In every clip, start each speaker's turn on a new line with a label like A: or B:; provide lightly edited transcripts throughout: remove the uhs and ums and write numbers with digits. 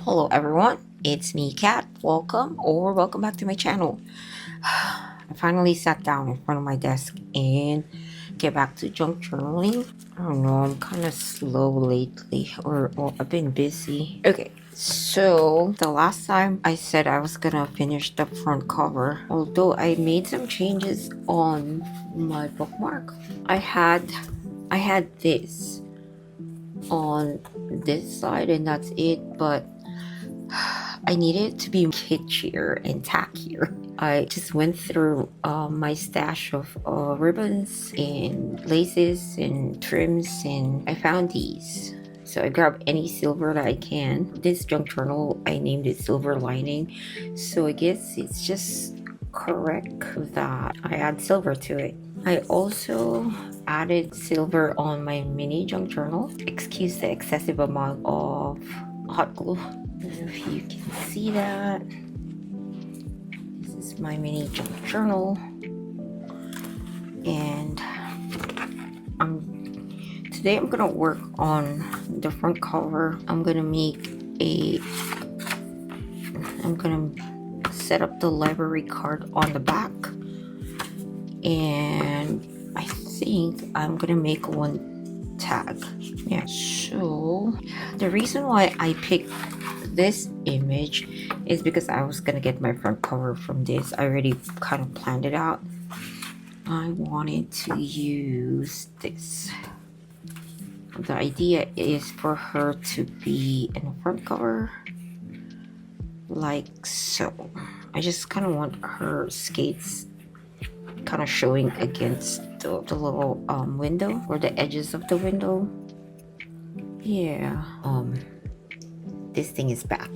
A: Hello everyone, it's me Kat. Welcome back to my channel. I finally sat down in front of my desk and get back to junk journaling. I don't know, I'm kind of slow lately or I've been busy. Okay, so the last time I said I was gonna finish the front cover, although I made some changes on my bookmark. I had this on this side and that's it, but I needed it to be kitschier and tackier. I just went through my stash of ribbons and laces and trims, and I found these. So I grabbed any silver that I can. This junk journal, I named it Silver Lining. So I guess it's just correct that I add silver to it. I also added silver on my mini junk journal. Excuse the excessive amount of hot glue. I don't know if you can see that. This is my mini junk journal, and today I'm gonna work on the front cover. I'm gonna set up the library card on the back, and I think I'm gonna make one tag. Yeah, so the reason why I picked this image is because I was gonna get my front cover from this. I already kind of planned it out. I wanted to use this. The idea is for her to be in the front cover like so. I just kind of want her skates kind of showing against the little window, or the edges of the window. Yeah, this thing is back.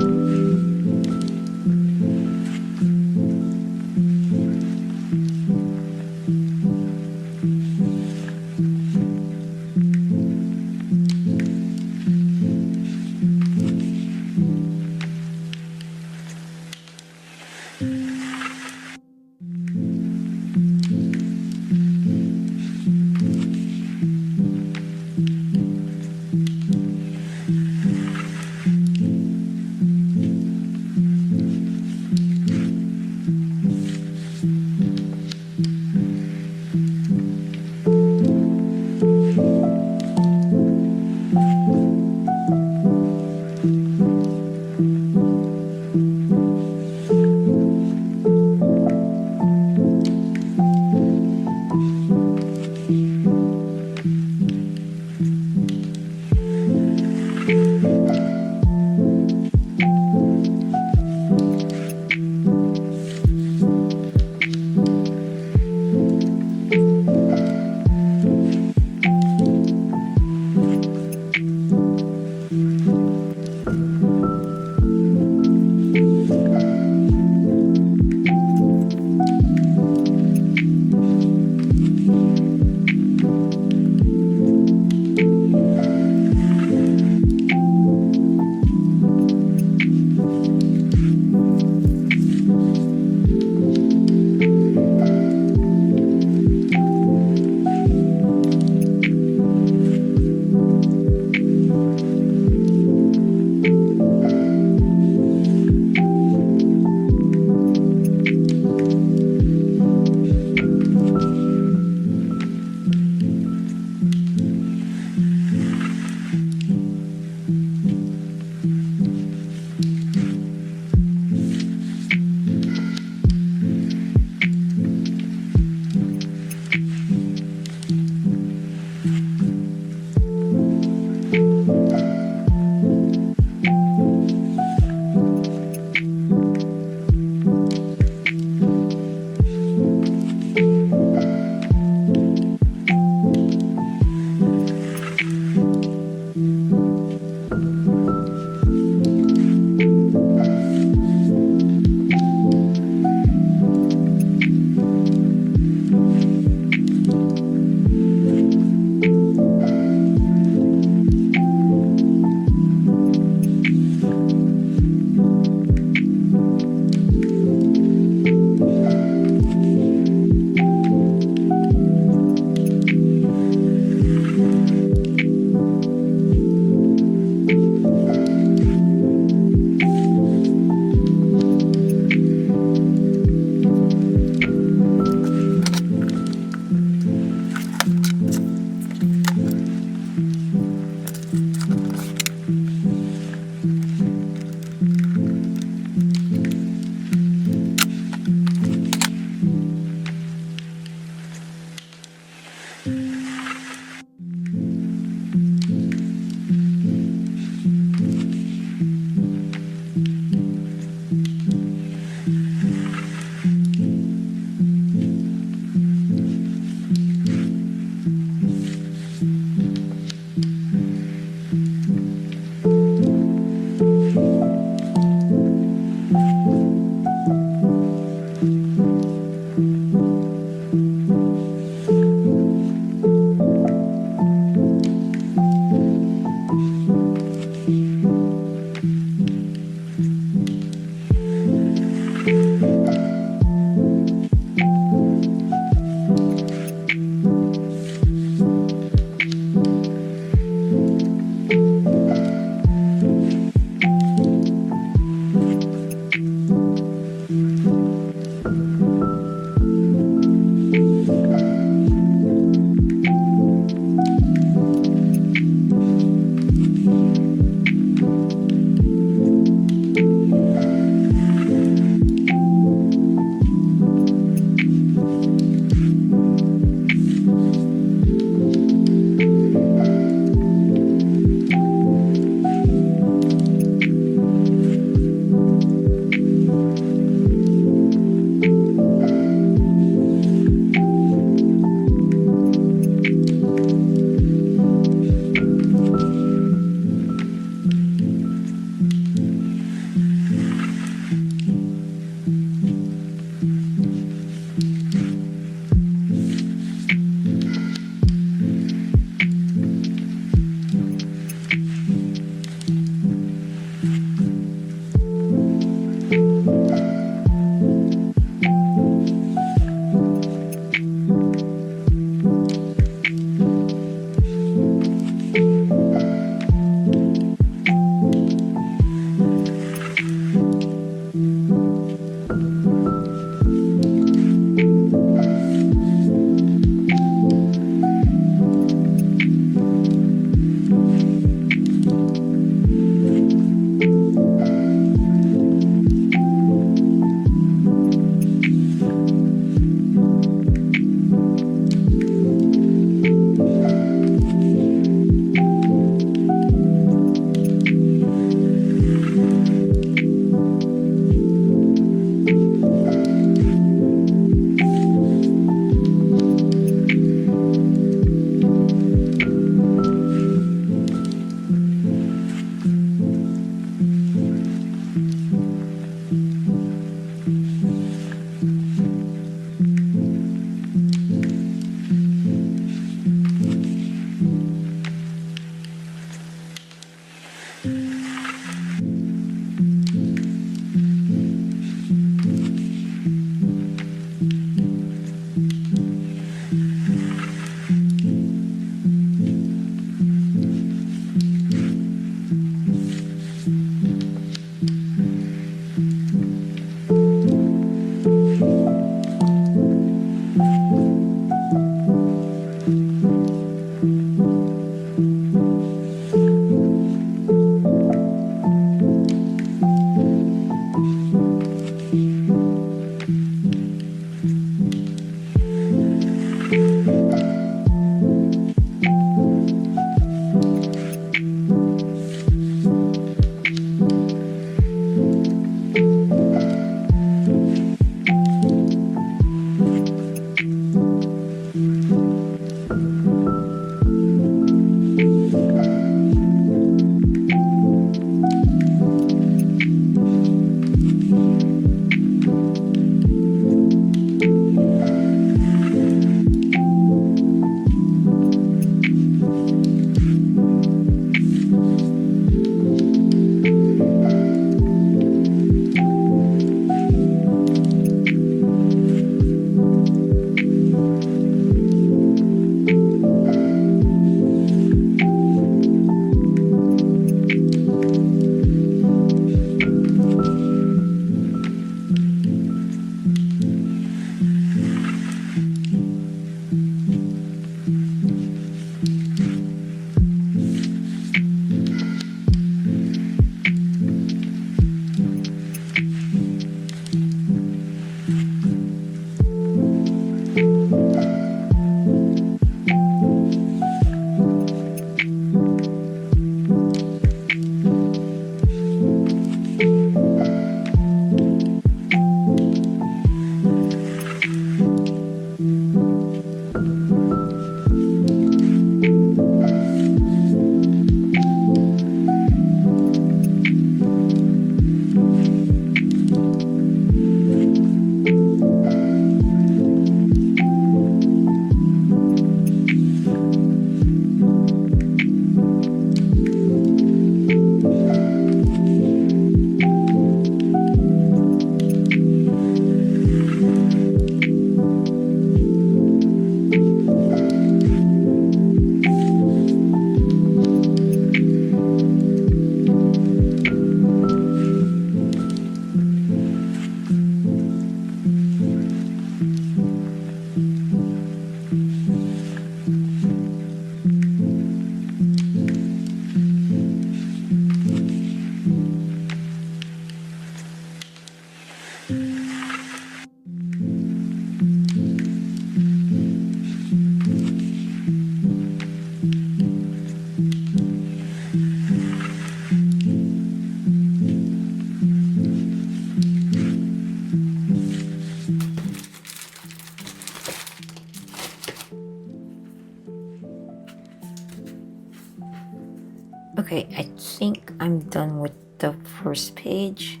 A: first page,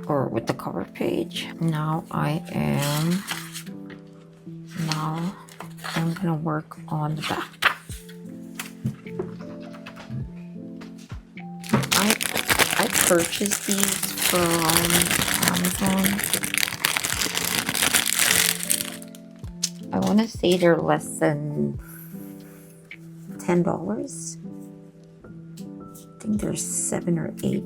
A: or with the cover page. Now I'm gonna work on the back. I purchased these from Amazon. I want to say they're less than $10. I think there's 7 or 8.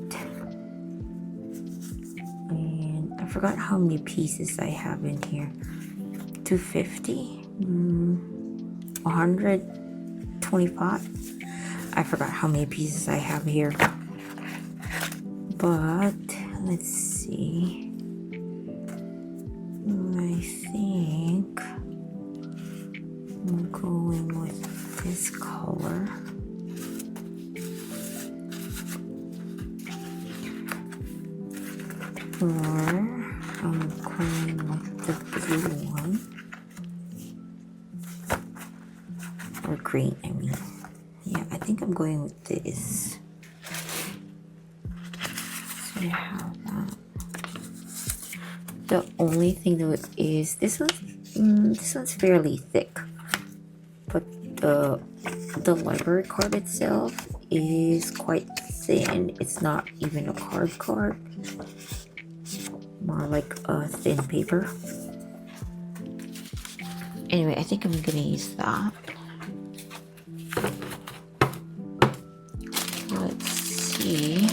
A: And I forgot how many pieces I have in here. 250? 125? I forgot how many pieces I have here. But let's see. I think I'm going with this color. Or I'm going with the blue one. Or green, I mean. Yeah, I think I'm going with this. So I have that. The only thing though is this one's fairly thick, but the library card itself is quite thin. It's not even a card, more like a thin paper. Anyway, I think I'm gonna use that. Let's see.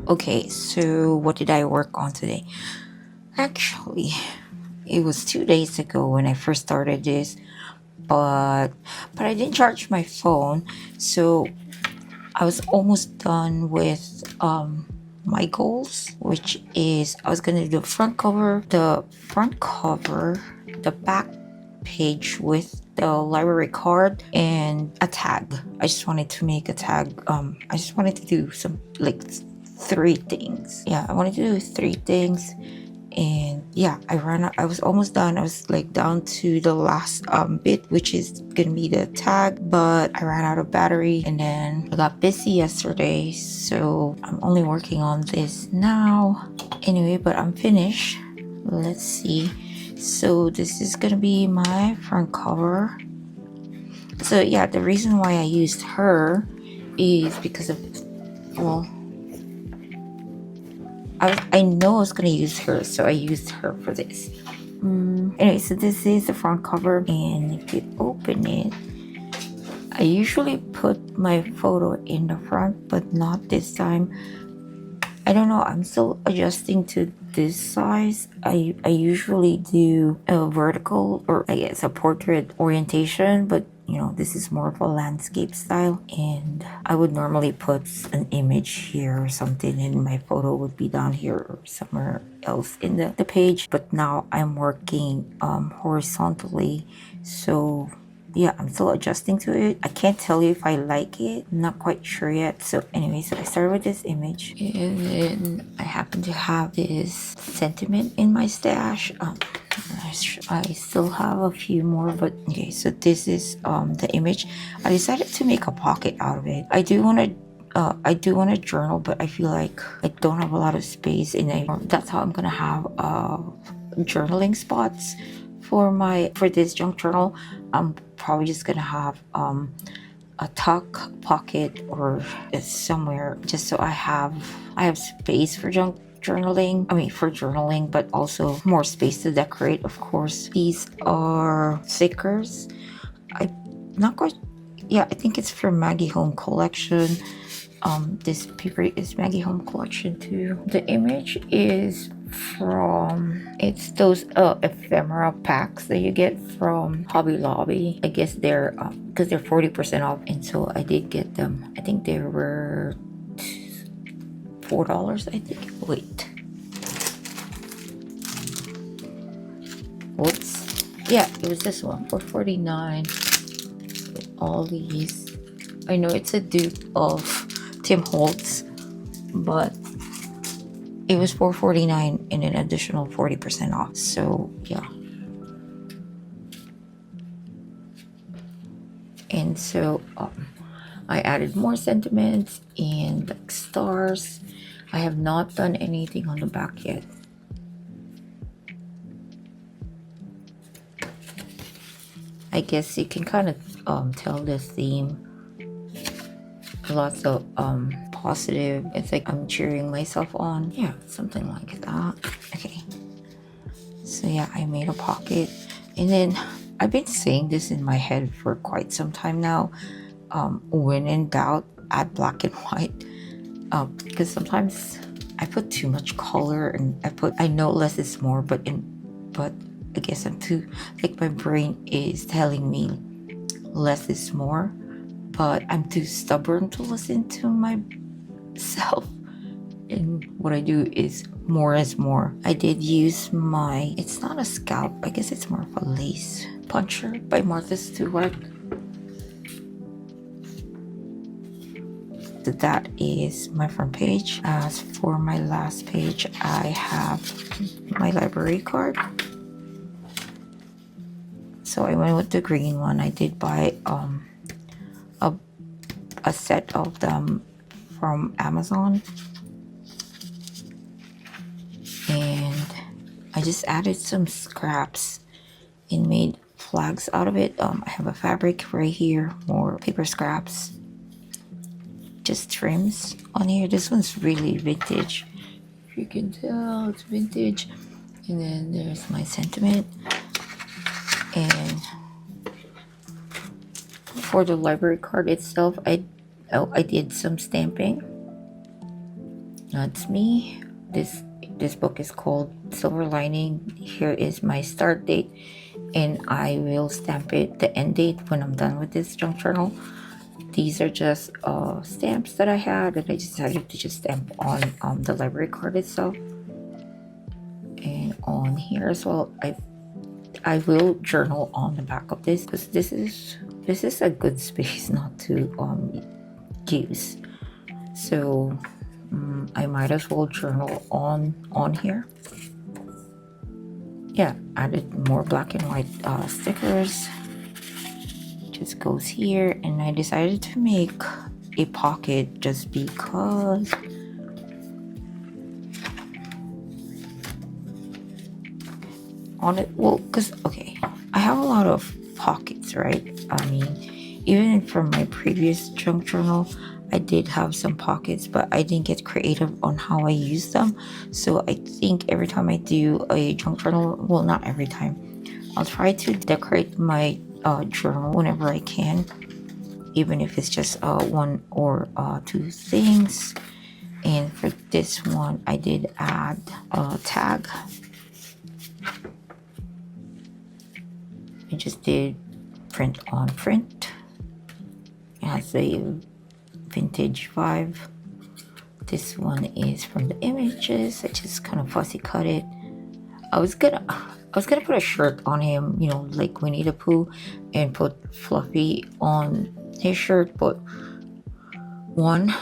A: Okay, so what did I work on today? Actually, it was 2 days ago when I first started this, but I didn't charge my phone, so I was almost done with my goals, which is I was gonna do the front cover, the back page with the library card, and a tag. I just wanted to make a tag. I just wanted to do some like three things. Yeah, I wanted to do three things. And yeah, I ran out. I was almost done. I was like down to the last bit, which is gonna be the tag, but I ran out of battery, and then I got busy yesterday, so I'm only working on this now. Anyway, but I'm finished. Let's see. So this is gonna be my front cover. So yeah, the reason why I used her is because of, well, I know I was gonna use her, so I used her for this. Anyway, so this is the front cover, and if you open it, I usually put my photo in the front, but not this time. I don't know, I'm still adjusting to this size. I usually do a vertical, or I guess a portrait orientation, but you know, this is more of a landscape style, and I would normally put an image here or something, and my photo would be down here or somewhere else in the page. But now I'm working horizontally, so yeah, I'm still adjusting to it. I can't tell you if I like it. I'm not quite sure yet. So anyway, so I started with this image, and then I happen to have this sentiment in my stash. I still have a few more, but okay, so this is the image. I decided to make a pocket out of it. I do want to journal, but I feel like I don't have a lot of space, and that's how I'm gonna have journaling spots for this junk journal. I'm probably just gonna have a tuck pocket or somewhere, just so I have space for junk journaling. I mean, for journaling, but also more space to decorate, of course. These are stickers. I'm not quite, yeah, I think it's from Maggie Home Collection. This paper is Maggie Home Collection too. The image is from, it's those ephemera packs that you get from Hobby Lobby. I guess they're because they're 40% off, and so I did get them. I think they were $4, I think. Wait, whoops, yeah, it was this one for $4.49 with all these. I know it's a dupe of Tim Holtz, but it was $4.49 and an additional 40% off. So yeah. And so I added more sentiments and like stars. I have not done anything on the back yet. I guess you can kind of tell the theme. Lots of positive. It's like I'm cheering myself on. Yeah, something like that. Okay. So yeah, I made a pocket, and then I've been saying this in my head for quite some time now. When in doubt, add black and white. Because sometimes I put too much color, and I know less is more, but I guess I'm too, like, my brain is telling me less is more, but I'm too stubborn to listen to myself. And what I do is more is more. I did use it's not a scalp, I guess it's more of a lace puncher by Martha Stewart. So that is my front page. As for my last page, I have my library card. So I went with the green one. I did buy a set of them from Amazon, and I just added some scraps and made flags out of it. I have a fabric right here, more paper scraps, just trims on here. This one's really vintage, if you can tell, it's vintage. And then there's my sentiment, and for the library card itself, I did some stamping. That's me. This book is called Silver Lining. Here is my start date, and I will stamp it the end date when I'm done with this junk journal. These are just stamps that I had, and I decided to just stamp on the library card itself, and on here as well. I will journal on the back of this because this is a good space not to use. So I might as well journal on here. Yeah, added more black and white stickers. Just goes here, and I decided to make a pocket just because on it, well, because okay, I have a lot of pockets, right? I mean, even from my previous junk journal, I did have some pockets, but I didn't get creative on how I use them. So I think every time I do a junk journal, well, not every time, I'll try to decorate my journal whenever I can, even if it's just one or two things. And for this one, I did add a tag. I just did print on print. It has a vintage vibe. This one is from the images. I just kind of fussy cut it. I was gonna put a shirt on him, you know, like Winnie the Pooh, and put Fluffy on his shirt, but one,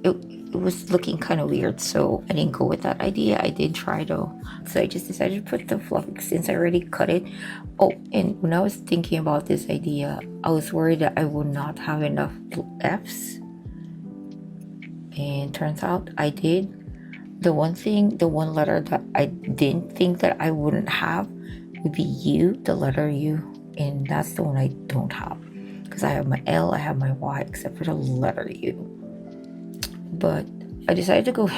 A: it was looking kind of weird, so I didn't go with that idea. I did try though, so I just decided to put the Fluffy since I already cut it. Oh, and when I was thinking about this idea, I was worried that I would not have enough F's, and turns out I did. The one letter that I didn't think that I wouldn't have would be U, the letter U, and that's the one I don't have because I have my L, I have my Y, except for the letter U. But I decided to go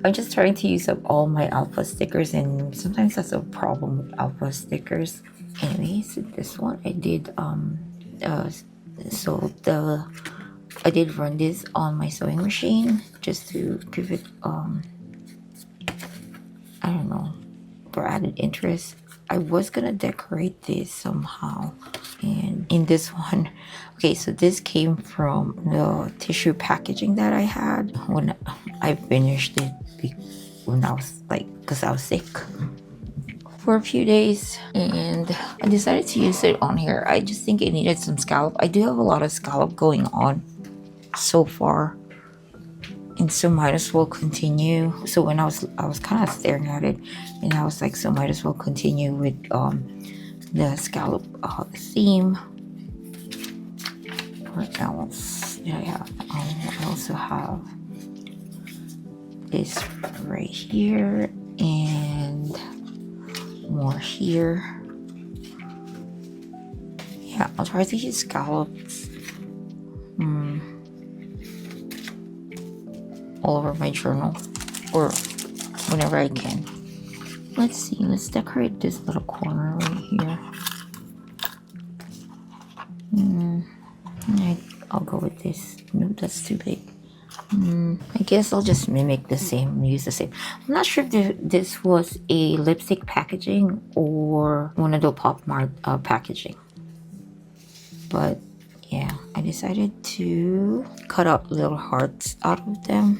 A: I'm just trying to use up all my alpha stickers, and sometimes that's a problem with alpha stickers. Anyways, this one I did I did run this on my sewing machine just to give it I don't know, for added interest. I was gonna decorate this somehow, and in this one, okay, so this came from the tissue packaging that I had when I finished it when I was because I was sick for a few days, and I decided to use it on here. I just think it needed some scallop. I do have a lot of scallop going on so far, and so might as well continue. So when I was kind of staring at it, and I was like, so might as well continue with the scallop theme. What else did I have? I also have this right here and more here. Yeah, I'll try to use scallops all over my journal or whenever I can. Let's see, let's decorate this little corner right here. I'll go with this. No, that's too big. I guess I'll just mimic the same, use the same. I'm not sure if this was a lipstick packaging or one of the Pop Mart packaging. But yeah, I decided to cut out little hearts out of them.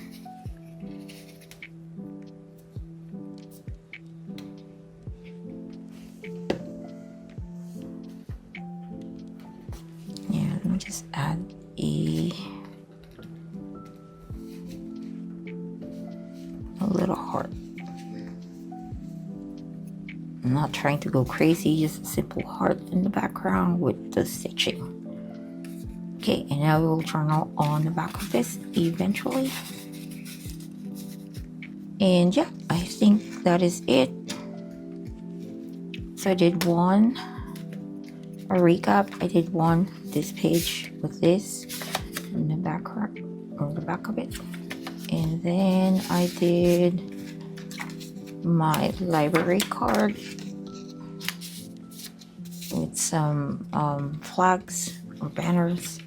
A: Yeah, let me just add a little heart. I'm not trying to go crazy, just a simple heart in the background with the stitching. Okay, and now we'll journal on the back of this eventually. And yeah, I think that is it. So I did one, a recap. I did one, this page with this in the background, or the back of it. And then I did my library card with some flags or banners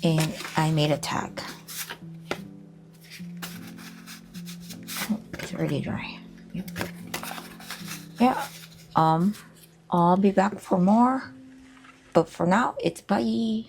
A: and I made a tag. It's already dry. Yep. Yeah. I'll be back for more. But for now, it's bye.